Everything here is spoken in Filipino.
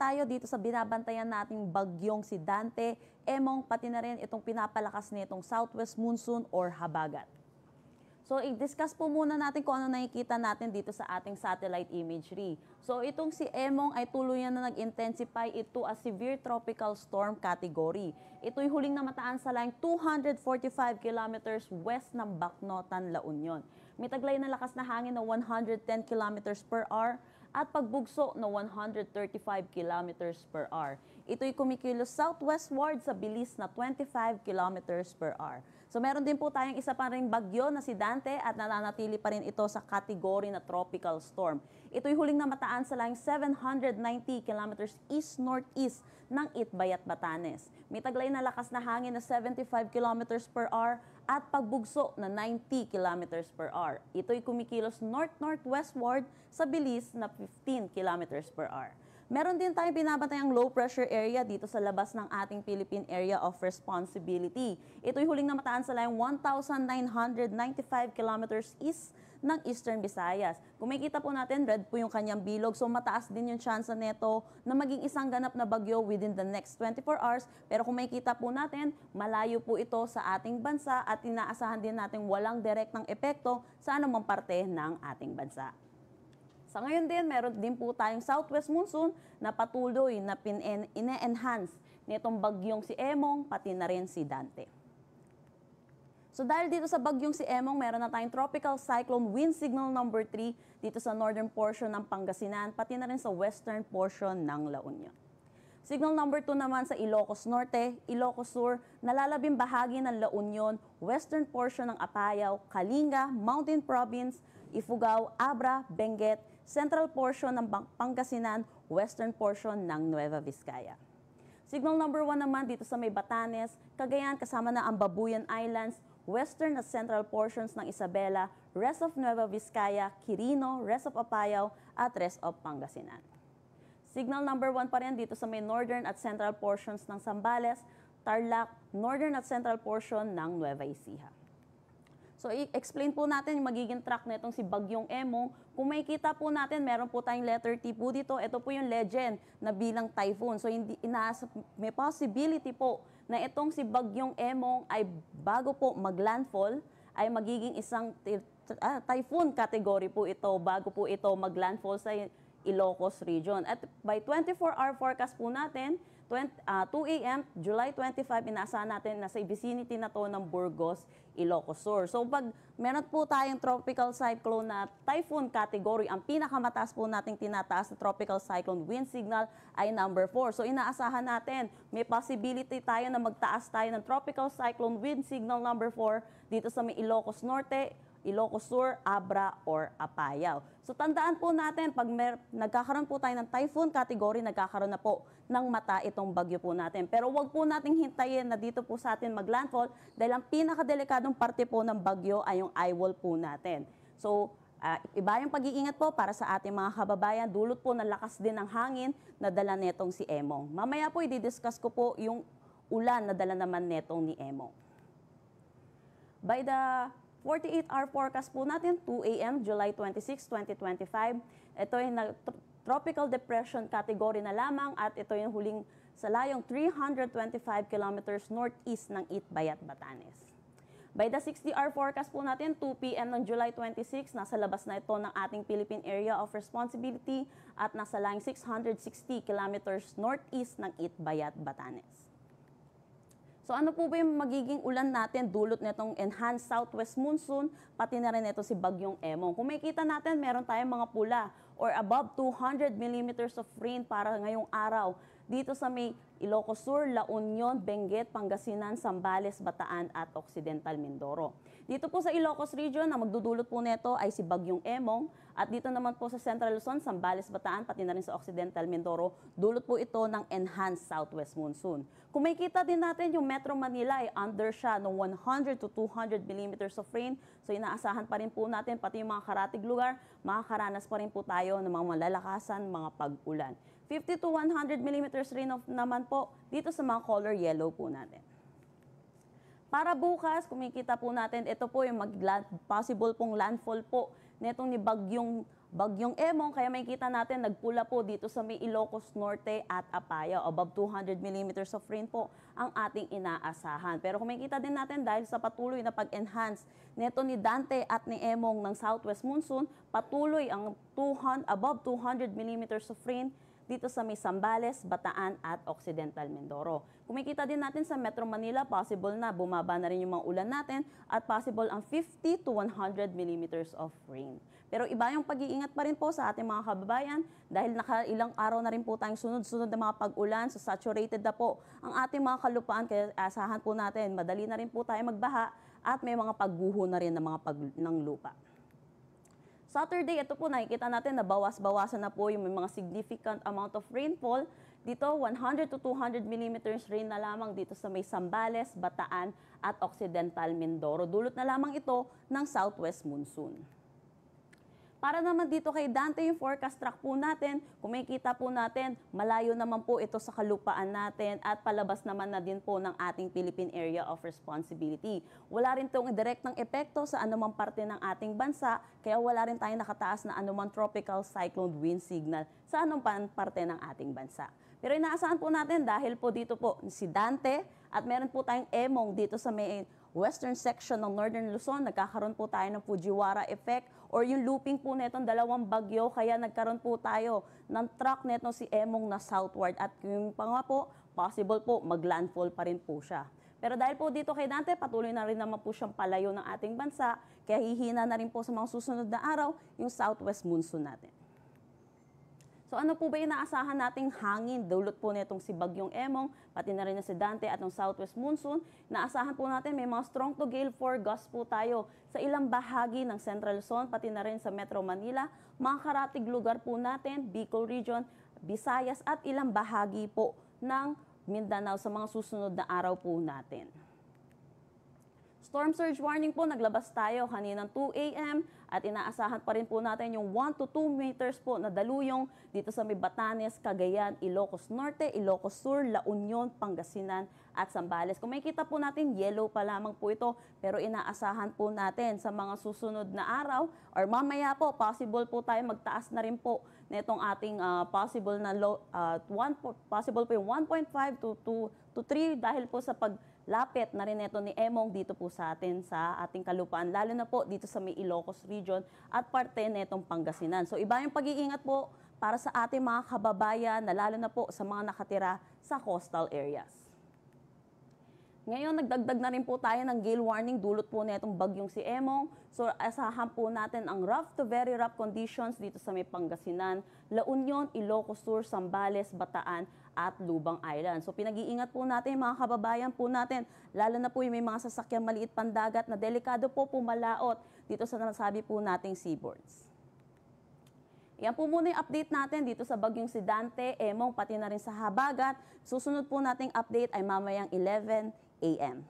tayo dito sa binabantayan nating bagyong si Dante, Emong, pati na rin itong pinapalakas nitong southwest monsoon or habagat. So, i-discuss po muna natin kung ano nakikita natin dito sa ating satellite imagery. So, itong si Emong ay tuluyan na nag-intensify ito as severe tropical storm category. Ito'y huling namataan sa line 245 kilometers west ng Bacnotan, La Union. May taglay na lakas na hangin na 110 kilometers per hour at pagbugso na 135 kilometers per hour. Ito'y kumikilos southwestward sa bilis na 25 kilometers per hour. So meron din po tayong isa pa ring bagyo na si Dante at nananatili pa rin ito sa kategory na tropical storm. Ito'y huling namataan sa line 790 kilometers east-northeast ng Itbayat, Batanes. May taglay na lakas na hangin na 75 kilometers per hour at pagbugso na 90 kilometers per hour. Ito'y kumikilos north-northwestward sa bilis na 15 kilometers per hour. Meron din tayong binabantayang low pressure area dito sa labas ng ating Philippine Area of Responsibility. Ito'y huling namataan sa line 1,995 kilometers east ng Eastern Visayas. Kung makikita po natin, red po yung kanyang bilog. So mataas din yung chance neto na maging isang ganap na bagyo within the next 24 hours. Pero kung makikita po natin, malayo po ito sa ating bansa at inaasahan din natin walang direktang epekto sa anumang parte ng ating bansa. Sa ngayon din, meron din po tayong southwest monsoon na patuloy na ine-enhance nitong bagyong si Emong, pati na rin si Dante. So dahil dito sa bagyong si Emong, meron na tayong tropical cyclone wind signal number 3 dito sa northern portion ng Pangasinan, pati na rin sa western portion ng La Union. Signal number 2 naman sa Ilocos Norte, Ilocos Sur, nalalabing bahagi ng La Union, western portion ng Apayao, Kalinga, Mountain Province, Ifugao, Abra, Benguet, central portion ng Pangasinan, western portion ng Nueva Vizcaya. Signal number 1 naman dito sa may Batanes, Cagayan kasama na ang Babuyan Islands, western at central portions ng Isabela, rest of Nueva Vizcaya, Quirino, rest of Apayao at rest of Pangasinan. Signal number 1 pa rin dito sa may northern at central portions ng Zambales, Tarlac, northern at central portion ng Nueva Ecija. So, i-explain po natin yung magiging track nitong si Bagyong Emong. Kung makikita po natin, meron po tayong letter T po dito. Ito po yung legend na bilang typhoon. So, may possibility po na itong si Bagyong Emong ay bago po mag-landfall, ay magiging isang typhoon category po ito bago po ito mag-landfall sa Ilocos region. At by 24-hour forecast po natin, 2 a.m., July 25, inaasahan natin na sa vicinity na to ng Burgos, Ilocos Sur. So pag meron po tayong tropical cyclone na typhoon category, ang pinakamataas po nating tinataas na tropical cyclone wind signal ay number 4. So inaasahan natin, may possibility tayo na magtaas tayo ng tropical cyclone wind signal number 4 dito sa may Ilocos Norte, Ilocos Sur, Abra, or Apayao. So tandaan po natin, pag nagkakaroon po tayo ng typhoon category, nagkakaroon na po ng mata itong bagyo po natin. Pero wag po nating hintayin na dito po sa atin mag-landfall dahil ang pinakadelikadong parte po ng bagyo ay yung eye wall po natin. So iba yung pag-iingat po para sa ating mga kababayan, dulot po ng lakas din ng hangin na dala netong si Emong. Mamaya po i-discuss ko po yung ulan na dala naman netong ni Emong. By the 48-hour forecast po natin, 2 a.m., July 26, 2025. Ito ay tropical depression category na lamang at ito yung huling sa layong 325 kilometers northeast ng Itbayat, Batanes. By the 60-hour forecast po natin, 2 p.m. ng July 26, nasa labas na ito ng ating Philippine Area of Responsibility at nasa layong 660 kilometers northeast ng Itbayat, Batanes. So ano po ba yung magiging ulan natin dulot nitong enhanced southwest monsoon, pati na rin ito si Bagyong Emong. Kung makikita natin, meron tayong mga pula or above 200 millimeters of rain para ngayong araw dito sa may Ilocos Sur, La Union, Benguet, Pangasinan, Zambales, Bataan at Occidental Mindoro. Dito po sa Ilocos region, na magdudulot po nito ay si Bagyong Emong. At dito naman po sa Central Luzon, Zambales, Bataan, pati na rin sa Occidental Mindoro, dulot po ito ng enhanced southwest monsoon. Kung makikita din natin yung Metro Manila ay under siya ng 100 to 200 millimeters of rain. So inaasahan pa rin po natin, pati yung mga karatig lugar, makakaranas pa rin po tayo ng mga malalakasan, mga pag-ulan. 50 to 100 millimeters rain naman po dito sa mga color yellow po natin. Para bukas, kung makikita po natin, ito po yung possible pong landfall po netong ni Bagyong Bagyong Emong, kaya makikita natin nagpula po dito sa may Ilocos Norte at Apayao. Above 200 millimeters of rain po ang ating inaasahan. Pero kung makikita din natin dahil sa patuloy na pag-enhance neto ni Dante at ni Emong ng southwest monsoon, patuloy ang above 200 millimeters of rain dito sa may Zambales, Bataan at Occidental Mindoro. Kung makikita din natin sa Metro Manila, possible na bumaba na rin yung mga ulan natin at possible ang 50 to 100 millimeters of rain. Pero iba yung pag-iingat pa rin po sa ating mga kababayan dahil nakailang araw na rin po tayong sunod-sunod na mga pag-ulan, so saturated na po ang ating mga kalupaan, kaya asahan po natin, madali na rin po tayo magbaha at may mga pagguho na rin ng lupa. Saturday, ito po nakikita natin na bawas-bawasan na po yung may mga significant amount of rainfall. Dito, 100 to 200 millimeters rain na lamang dito sa may Zambales, Bataan at Occidental Mindoro. Dulot na lamang ito ng southwest monsoon. Para naman dito kay Dante, yung forecast track po natin, kung makikita po natin, malayo naman po ito sa kalupaan natin at palabas naman na din po ng ating Philippine Area of Responsibility. Wala rin itong direktang epekto sa anumang parte ng ating bansa, kaya wala rin tayong nakataas na anumang tropical cyclone wind signal sa anumang parte ng ating bansa. Pero inaasahan po natin dahil po dito po si Dante at meron po tayong Emong dito sa may western section ng Northern Luzon, nagkakaroon po tayo ng Fujiwara effect or yung looping po netong dalawang bagyo, kaya nagkaroon po tayo ng track neto si Emong na southward at yung pa nga po, possible po maglandfall pa rin po siya. Pero dahil po dito kay Dante, patuloy na rin naman po siyang palayo ng ating bansa, kaya hihina na rin po sa mga susunod na araw yung southwest monsoon natin. So ano po ba inaasahan nating hangin? Dulot po nitong si Bagyong Emong, pati na rin na si Dante at ng southwest monsoon. Naasahan po natin may mga strong to gale 4 gusts po tayo sa ilang bahagi ng Central Luzon, pati na rin sa Metro Manila, mga karatig lugar po natin, Bicol Region, Visayas at ilang bahagi po ng Mindanao sa mga susunod na araw po natin. Storm surge warning po, naglabas tayo kaninang 2 a.m. at inaasahan pa rin po natin yung 1 to 2 meters po na daluyong dito sa may Batanes, Cagayan, Ilocos Norte, Ilocos Sur, La Union, Pangasinan at Zambales. Kung makikita po natin, yellow pa lamang po ito, pero inaasahan po natin sa mga susunod na araw or mamaya po, possible po tayo magtaas na rin po nitong ating possible na possible po yung 1.5 to 3 dahil po sa paglapit na rin ito ni Emong dito po sa atin sa ating kalupaan, lalo na po dito sa may Ilocos Region at parte netong Pangasinan. So iba yung pag-iingat po para sa ating mga kababayan na lalo na po sa mga nakatira sa coastal areas. Ngayon, nagdagdag na rin po tayo ng gale warning dulot po netong bagyong si Emong. So asahan po natin ang rough to very rough conditions dito sa may Pangasinan, La Union, Ilocos Sur, Zambales, Bataan at Lubang Island. So pinag-iingat po natin mga kababayan po natin, lalo na po yung may mga sasakyang maliit pandagat na delikado po pumalaot dito sa nasabi po nating seaboards. Yan po muna yung update natin dito sa bagyong si Dante, Emong, pati na rin sa habagat. Susunod po nating update ay mamayang 11 a.m.